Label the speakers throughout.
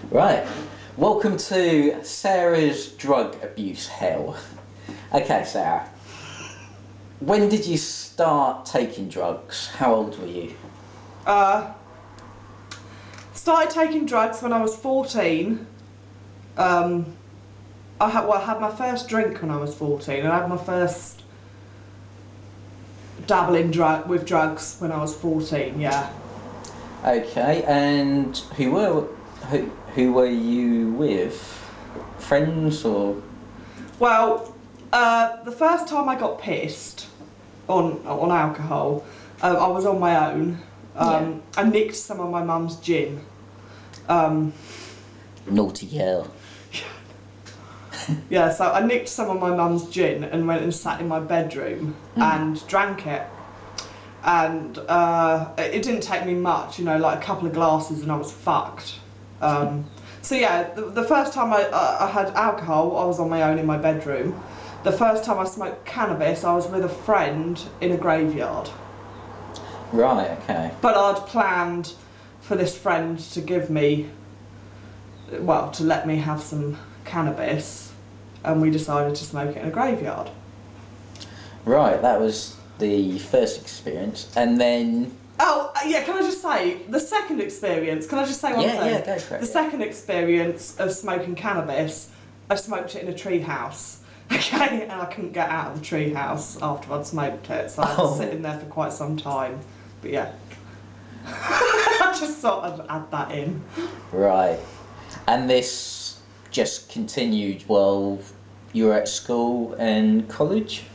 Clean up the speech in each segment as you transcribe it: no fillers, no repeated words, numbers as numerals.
Speaker 1: Right. Welcome to Sarah's drug abuse hell. Okay, Sarah. When did you start taking drugs? How old were you?
Speaker 2: Started taking drugs when I was 14. I had my first drink when I was 14, and I had my first dabbling with drugs when I was 14. Yeah.
Speaker 1: Okay, and who were you with? Friends or?
Speaker 2: Well, the first time I got pissed on alcohol, I was on my own. I nicked some of my mum's gin.
Speaker 1: Naughty girl.
Speaker 2: Yeah, so I nicked some of my mum's gin and went and sat in my bedroom and drank it. And it didn't take me much, like a couple of glasses and I was fucked. So yeah, the first time I had alcohol, I was on my own in my bedroom. The first time I smoked cannabis, I was with a friend in a graveyard.
Speaker 1: Right, okay.
Speaker 2: But I'd planned for this friend to give me, to let me have some cannabis, and we decided to smoke it in a graveyard.
Speaker 1: Right, that was the first experience, and then...
Speaker 2: Oh, yeah, can I just say, the second experience, can I just say one thing?
Speaker 1: Yeah, go for it.
Speaker 2: The second experience of smoking cannabis, I smoked it in a tree house. Okay, and I couldn't get out of the tree house after I'd smoked it, so I was sitting there for quite some time. But yeah, I just thought I'd add that in.
Speaker 1: Right, and this just continued while you were at school and college?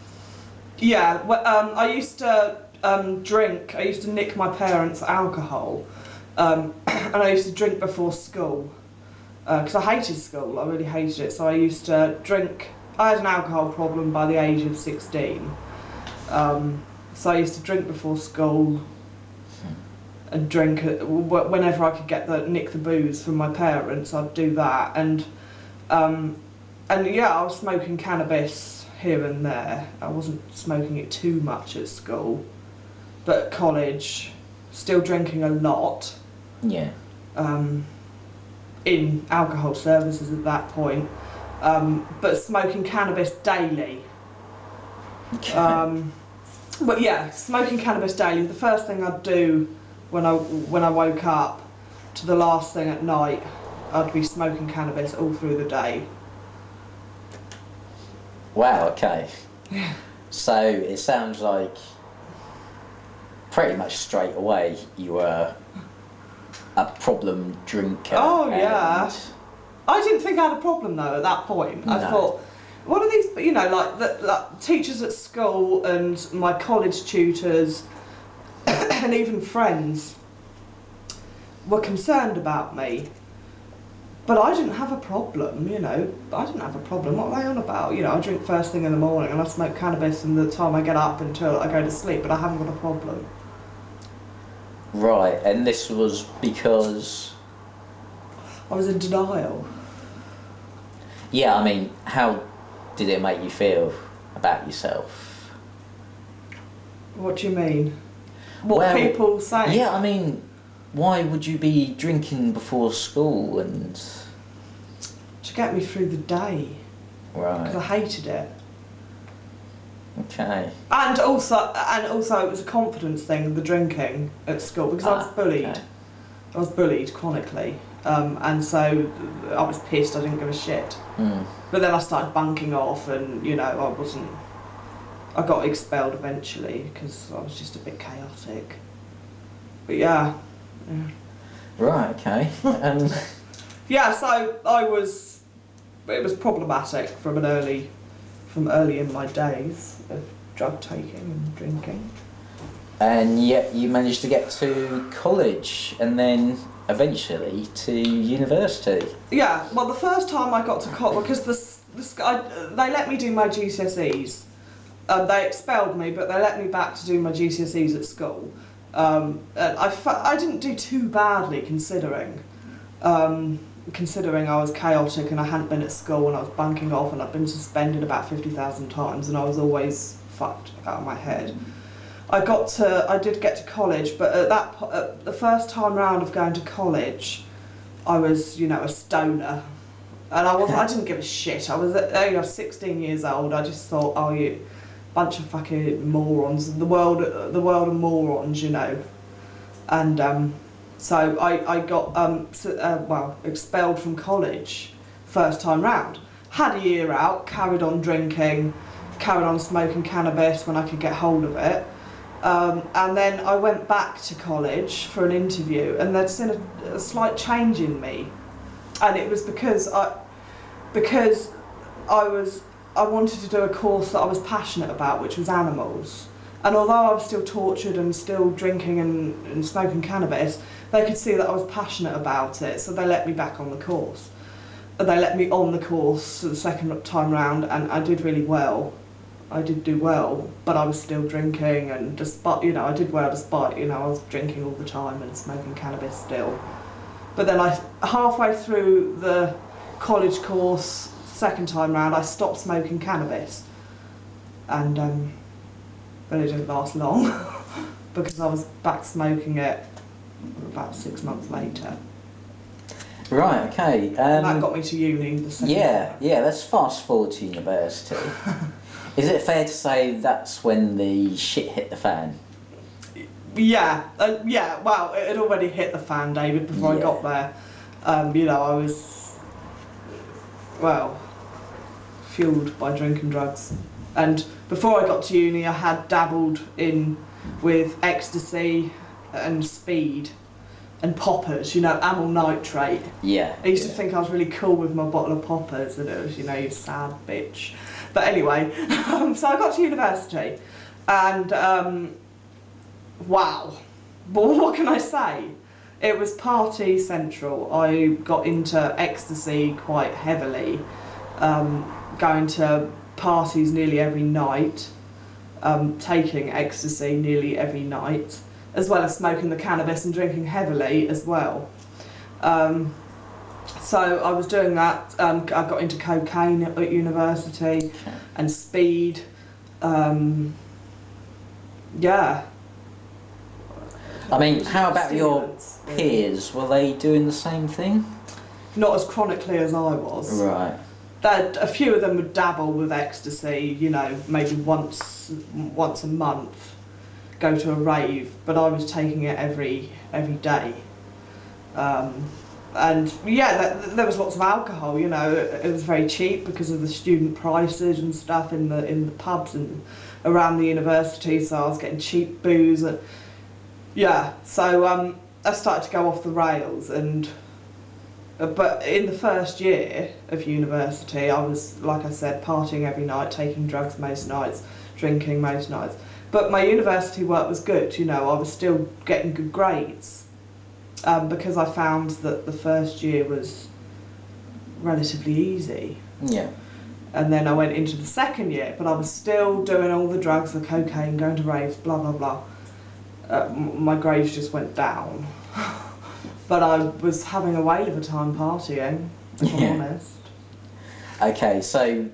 Speaker 2: Yeah, well, I used to drink. I used to nick my parents' alcohol, and I used to drink before school because I hated school. I really hated it. So I used to drink. I had an alcohol problem by the age of 16. So I used to drink before school and drink whenever I could nick the booze from my parents. I'd do that, and yeah, I was smoking cannabis here and there. I wasn't smoking it too much at school, but at college, still drinking a lot.
Speaker 1: Yeah.
Speaker 2: In alcohol services at that point. But smoking cannabis daily.
Speaker 1: Okay.
Speaker 2: But yeah, smoking cannabis daily. The first thing I'd do when I woke up to the last thing at night, I'd be smoking cannabis all through the day.
Speaker 1: Wow, okay. So it sounds like pretty much straight away you were a problem drinker.
Speaker 2: Oh yeah. I didn't think I had a problem though at that point. I thought, what are these, like the teachers at school and my college tutors and even friends were concerned about me. But I didn't have a problem, I didn't have a problem. What are they on about? I drink first thing in the morning and I smoke cannabis from the time I get up until I go to sleep, but I haven't got a problem.
Speaker 1: Right, and this was because...
Speaker 2: I was in denial.
Speaker 1: Yeah, I mean, how did it make you feel about yourself?
Speaker 2: What do you mean? What people say?
Speaker 1: Yeah, I mean, why would you be drinking before school and...
Speaker 2: To get me through the day.
Speaker 1: Right.
Speaker 2: Because I hated it.
Speaker 1: Okay.
Speaker 2: And also it was a confidence thing, the drinking at school, because I was bullied. Okay. I was bullied chronically. And so I was pissed, I didn't give a shit. But then I started bunking off and, I got expelled eventually because I was just a bit chaotic. But yeah.
Speaker 1: Right, okay.
Speaker 2: Yeah, so it was problematic from early in my days of drug taking and drinking. And
Speaker 1: yet you managed to get to college and then eventually to university.
Speaker 2: Yeah, well, the first time I got to college, because they let me do my GCSEs. They expelled me, but they let me back to do my GCSEs at school. And I didn't do too badly considering I was chaotic and I hadn't been at school and I was bunking off and I'd been suspended about 50,000 times and I was always fucked out of my head. I did get to college, but at the first time round of going to college, I was, you know, a stoner. And I didn't give a shit. I was 16 years old. I just thought, oh, you bunch of fucking morons. The world of morons, you know. And so I got expelled from college first time round. Had a year out, carried on drinking, carried on smoking cannabis when I could get hold of it. And then I went back to college for an interview, and they'd seen a slight change in me. And it was because I wanted to do a course that I was passionate about, which was animals. And although I was still tortured and still drinking and smoking cannabis, they could see that I was passionate about it, so they let me back on the course. They let me on the course the second time round, and I did really well. I did do well, but I was still drinking, and despite, you know, I did well despite, you know, I was drinking all the time and smoking cannabis still. But then halfway through the college course, second time round, I stopped smoking cannabis. And but it didn't last long because I was back smoking it about 6 months later.
Speaker 1: Right, okay.
Speaker 2: And that got me to uni the second
Speaker 1: Yeah, let's fast forward to university. Is it fair to say that's when the shit hit the fan?
Speaker 2: Yeah, well, it had already hit the fan, David, before I got there. You know, I was, well, fueled by drinking drugs. And before I got to uni, I had dabbled with ecstasy and speed and poppers, you know, amyl nitrate.
Speaker 1: Yeah.
Speaker 2: I used to think I was really cool with my bottle of poppers, and it was, you know, you sad bitch. But anyway, so I got to university, and wow, what can I say? It was party central. I got into ecstasy quite heavily, going to parties nearly every night, taking ecstasy nearly every night, as well as smoking the cannabis and drinking heavily as well. So I was doing that. I got into cocaine at university and speed. Yeah.
Speaker 1: I mean, how about your peers? Were they doing the same thing?
Speaker 2: Not as chronically as I was.
Speaker 1: Right.
Speaker 2: A few of them would dabble with ecstasy, you know, maybe once a month, go to a rave, but I was taking it every day. And yeah, there was lots of alcohol, you know. It was very cheap because of the student prices and stuff in the pubs and around the university, so I was getting cheap booze. Yeah, so I started to go off the rails, but in the first year of university, I was, like I said, partying every night, taking drugs most nights, drinking most nights. But my university work was good, you know, I was still getting good grades, because I found that the first year was relatively easy.
Speaker 1: Yeah.
Speaker 2: And then I went into the second year, but I was still doing all the drugs, the cocaine, going to raves, blah, blah, blah. My grades just went down. But I was having a whale of a time partying, if I'm honest.
Speaker 1: Okay, so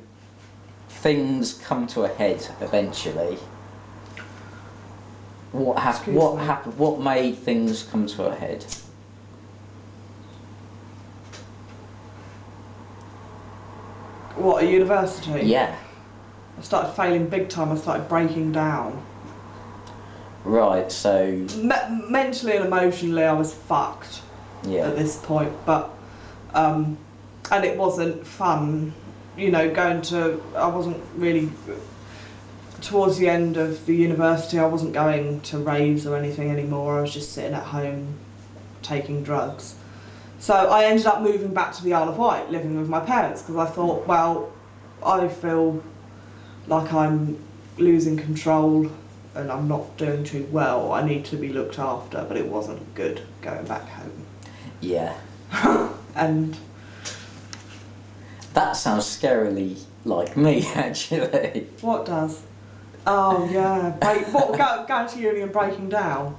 Speaker 1: things come to a head eventually. What happened? What made things come to a head?
Speaker 2: What, at university?
Speaker 1: Yeah.
Speaker 2: I started failing big time. I started breaking down.
Speaker 1: Right, so...
Speaker 2: mentally and emotionally I was fucked at this point, but and it wasn't fun, you know, I wasn't really, towards the end of the university I wasn't going to raves or anything anymore. I was just sitting at home taking drugs. So I ended up moving back to the Isle of Wight, living with my parents, because I thought, well, I feel like I'm losing control and I'm not doing too well. I need to be looked after, but it wasn't good going back home.
Speaker 1: Yeah.
Speaker 2: And
Speaker 1: that sounds scarily like me, actually.
Speaker 2: What does? Oh yeah, going to uni and breaking down.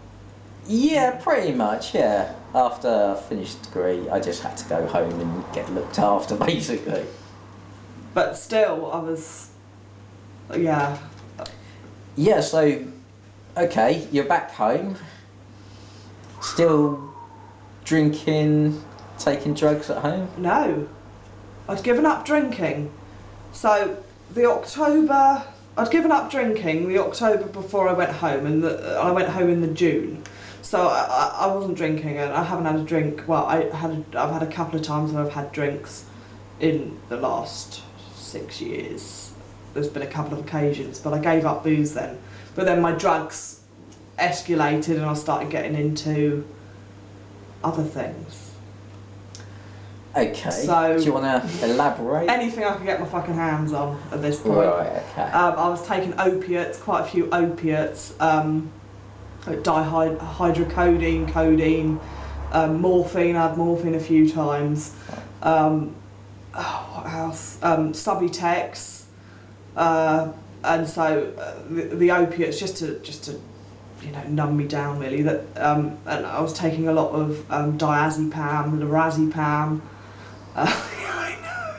Speaker 1: Yeah, pretty much. Yeah. After I finished the degree, I just had to go home and get looked after, basically.
Speaker 2: But still, I was. Yeah.
Speaker 1: Yeah, so, okay, you're back home, still drinking, taking drugs at home?
Speaker 2: No. I'd given up drinking. So I'd given up drinking the October before I went home, and I went home in the June. So I wasn't drinking, and I haven't had a drink. Well, I've had a couple of times where I've had drinks in the last 6 years. There's been a couple of occasions, but I gave up booze then. But then my drugs escalated, and I started getting into other things.
Speaker 1: Okay.
Speaker 2: So,
Speaker 1: do you want to elaborate?
Speaker 2: Anything I could get my fucking hands on at this point.
Speaker 1: Right. Okay.
Speaker 2: I was taking opiates, quite a few opiates, dihydrocodeine, codeine, morphine. I had morphine a few times. What else? Subutex, and so the opiates just to numb me down really. And I was taking a lot of diazepam, lorazepam. I know.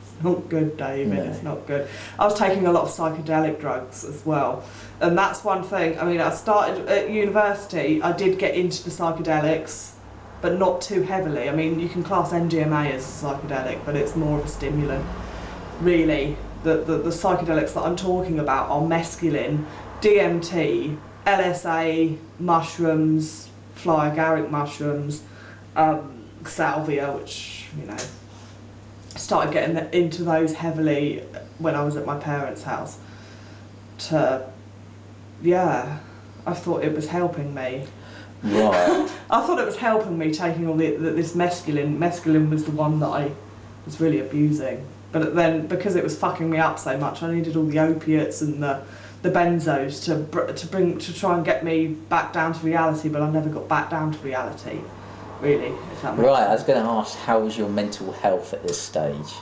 Speaker 2: It's not good, David. No. It's not good. I was taking a lot of psychedelic drugs as well, and that's one thing. I mean, I started at university. I did get into the psychedelics, but not too heavily. I mean, you can class MDMA as a psychedelic, but it's more of a stimulant. Really, the psychedelics that I'm talking about are mescaline, DMT, LSA, mushrooms, fly agaric mushrooms, salvia, which, started getting into those heavily when I was at my parents' house. I thought it was helping me.
Speaker 1: Right.
Speaker 2: I thought it was helping me taking all this mescaline. Mescaline was the one that I was really abusing. But then, because it was fucking me up so much, I needed all the opiates and the benzos to try and get me back down to reality. But I never got back down to reality, really. If that makes
Speaker 1: Right.
Speaker 2: sense.
Speaker 1: I was going to ask, how was your mental health at this stage?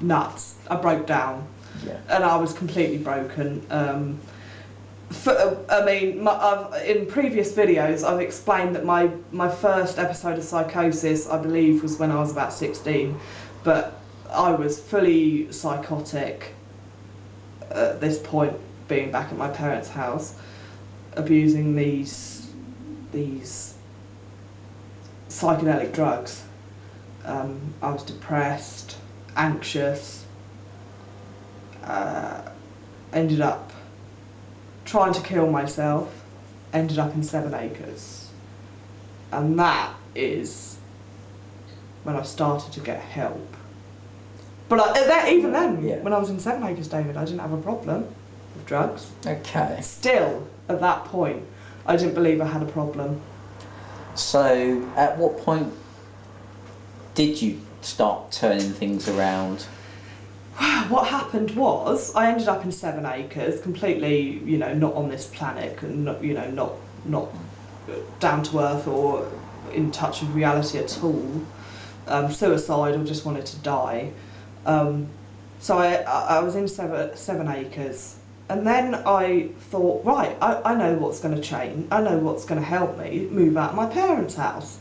Speaker 2: Nuts. I broke down.
Speaker 1: Yeah.
Speaker 2: And I was completely broken. In previous videos I've explained that my first episode of psychosis, I believe, was when I was about 16, but I was fully psychotic at this point, being back at my parents' house, abusing these psychedelic drugs. I was depressed, anxious, ended up trying to kill myself, ended up in 7 acres. And that is when I started to get help. But even then,
Speaker 1: Yeah.
Speaker 2: when I was in 7 acres, David, I didn't have a problem with drugs.
Speaker 1: Okay.
Speaker 2: Still, at that point, I didn't believe I had a problem.
Speaker 1: So, at what point did you start turning things around?
Speaker 2: What happened was, I ended up in 7 acres, completely, not on this planet, and not down to earth or in touch with reality at all. Suicidal, just wanted to die. So I was in 7 acres, and then I thought, right, I know what's going to change. I know what's going to help me move out of my parents' house.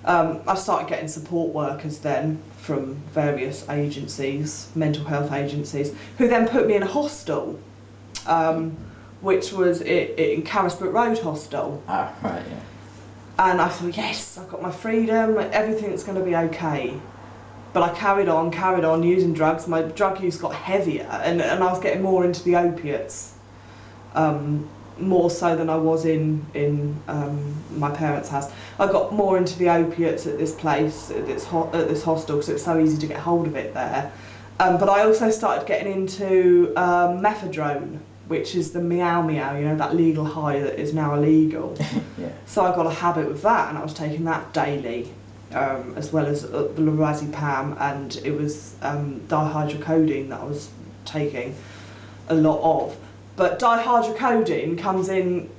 Speaker 2: I started getting support workers then from various agencies, mental health agencies, who then put me in a hostel, which was in Carisbrooke Road Hostel.
Speaker 1: Ah, right, yeah.
Speaker 2: And I thought, yes, I've got my freedom, everything's going to be okay. But I carried on using drugs. My drug use got heavier, and I was getting more into the opiates, more so than I was in my parents' house. I got more into the opiates at this place, at this hostel, because it was so easy to get hold of it there. But I also started getting into methadone, which is the meow meow, that legal high that is now illegal.
Speaker 1: Yeah.
Speaker 2: So I got a habit with that, and I was taking that daily, as well as the lorazepam, and it was dihydrocodeine that I was taking a lot of. But dihydrocodeine comes in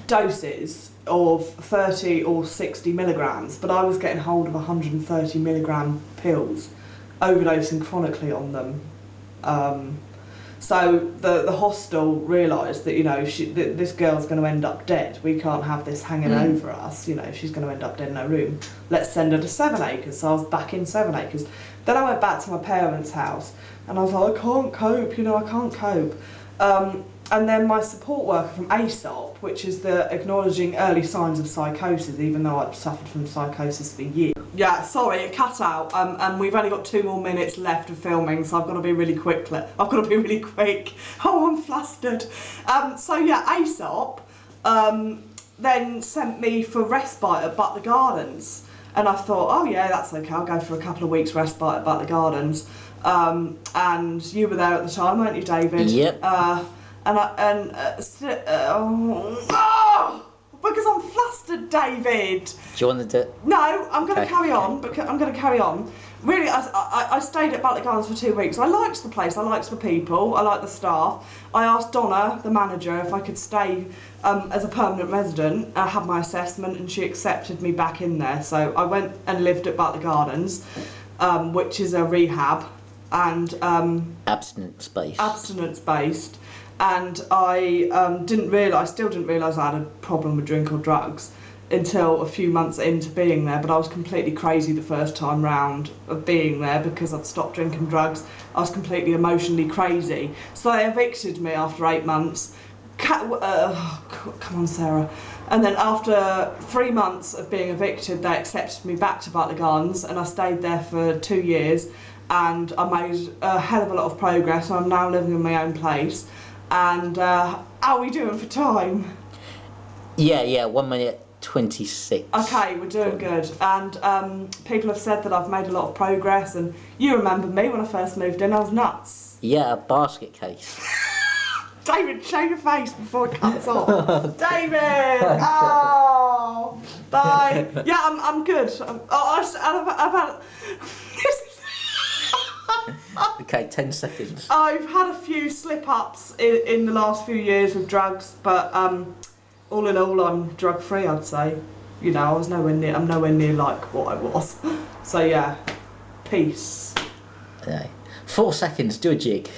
Speaker 2: doses of 30 or 60 milligrams, but I was getting hold of 130 milligram pills, overdosing chronically on them. So the hostel realised that this girl's going to end up dead. We can't have this hanging over us. She's going to end up dead in her room. Let's send her to 7 acres. So I was back in 7 acres. Then I went back to my parents' house, and I was like, I can't cope. I can't cope. and then my support worker from ASOP, which is the Acknowledging Early Signs of Psychosis, even though I've suffered from psychosis for years. Yeah, sorry, it cut out, and we've only got 2 more minutes left of filming, so I've got to be really quick. Oh, I'm flustered. So yeah, ASOP then sent me for respite at Butler Gardens, and I thought, oh yeah, that's okay, I'll go for a couple of weeks respite at Butler Gardens. And you were there at the time, weren't you, David?
Speaker 1: Yep.
Speaker 2: Because I'm flustered, David.
Speaker 1: Do you want to do?
Speaker 2: No, I'm going to
Speaker 1: Okay.
Speaker 2: carry on. Because I'm going to carry on. Really, I stayed at Butler Gardens for 2 weeks. I liked the place. I liked the people. I liked the staff. I asked Donna, the manager, if I could stay as a permanent resident. I had my assessment, and she accepted me back in there. So I went and lived at Butler Gardens, which is a rehab and
Speaker 1: Abstinence based.
Speaker 2: abstinence based. And I still didn't realise I had a problem with drink or drugs until a few months into being there, but I was completely crazy the first time round of being there because I'd stopped drinking drugs. I was completely emotionally crazy. So they evicted me after 8 months. Come on, Sarah. And then after 3 months of being evicted, they accepted me back to Butler Gardens, and I stayed there for 2 years, and I made a hell of a lot of progress. I'm now living in my own place. And how are we doing for time?
Speaker 1: Yeah, 1 minute 26.
Speaker 2: Okay, we're doing good. And people have said that I've made a lot of progress, and you remember me when I first moved in, I was nuts.
Speaker 1: Yeah, a basket case.
Speaker 2: David, show your face before it cuts off. David! Oh! Bye. Yeah, I'm good. I've had...
Speaker 1: Okay, 10 seconds.
Speaker 2: I've had a few slip-ups in the last few years with drugs, but all in all, I'm drug-free, I'd say. You know, I'm nowhere near like what I was. So yeah, peace.
Speaker 1: Okay. 4 seconds, do a jig.